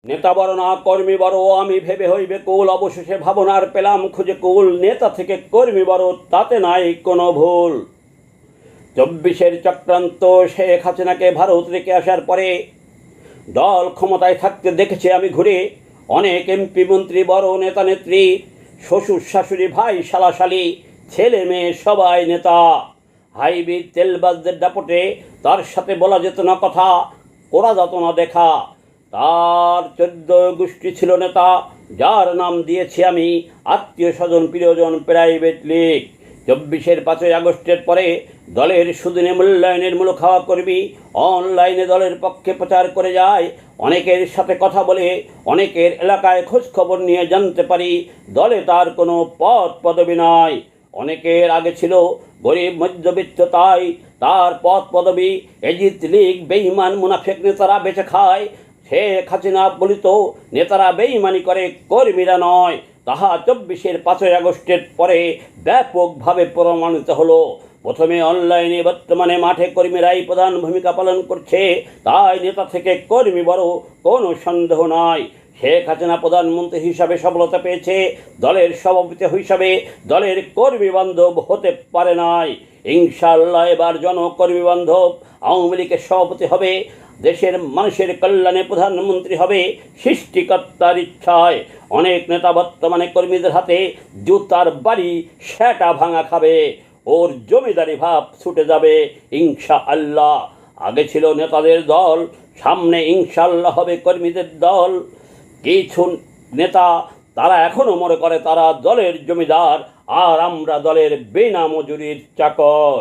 নেতা বড় না কর্মী বড়, আমি ভেবে হইবে কুল, অবশেষে ভাবনার পেলাম খুঁজে কুল। নেতা থেকে কর্মী বড়, তাতে নাই কোনো ভুল। 24-এর চক্রান্ত, শেখ হাসিনাকে ভারত রেখে আসার পরে দল ক্ষমতায় থাকতে দেখেছি আমি ঘুরে। অনেক এমপি মন্ত্রী, বড় নেতা নেত্রী, শ্বশুর শাশুড়ি, ভাই শালাশালি, ছেলে মেয়ে সবাই নেতা। হাইব্রিড তেলবাজদের দাপটে তার সাথে বলা যেত না কথা, করা যেত না দেখা। তার 14 গোষ্ঠী ছিল নেতা, যার নাম দিয়েছি আমি আত্মীয় স্বজন প্রিয়জন প্রাইভেট লিগ। 24-এর 5ই আগস্টের পরে দলের সুদিনে মূল্যায়নের মূল খাওয়া করবি অনলাইনে দলের পক্ষে প্রচার করে যায়। অনেকের সাথে কথা বলে, অনেকের এলাকায় খোঁজখবর নিয়ে জানতে পারি দলে তার কোনো পদ পদবি নাই। অনেকের আগে ছিল গরিব মধ্যবিত্ত, তাই তার পদ পদবি এজিত লীগ, বেঈমান মুনাফেক নেতারা বেঁচে খায়। শেখ হাসিনা বলিত নেতারা বেঈমানি করে, কর্মীরা নয়। তাহা 24-এর 5ই আগস্টের পরে ব্যাপকভাবে প্রমাণিত হলো। প্রথমে অনলাইনে, বর্তমানে মাঠে কর্মীরাই প্রধান ভূমিকা পালন করছে। তাই নেতা থেকে কর্মী বড়, কোনো সন্দেহ নাই। শেখ হাসিনা প্রধানমন্ত্রী হিসাবে সফলতা পেয়েছে, দলের সভাপতি হিসাবে দলের কর্মী বান্ধব হতে পারে নাই। ইনশাআল্লাহ এবার জনকর্মী বান্ধব আওয়ামী লীগের সভাপতি হবে, দেশের মানুষের কল্যাণে প্রধানমন্ত্রী হবে সৃষ্টিকর্তার ইচ্ছায়। অনেক নেতা বর্তমানে কর্মীদের হাতে জুতার বাড়ি সেটা ভাঙা খাবে, ওর জমিদারি ভাব ছুটে যাবে ইনশাআল্লাহ। আগে ছিল নেতাদের দল, সামনে ইনশাআল্লাহ হবে কর্মীদের দল। কিছু নেতা তারা এখনো মনে করে তারা দলের জমিদার, আর আমরা দলের বিনা মজুরির চাকর।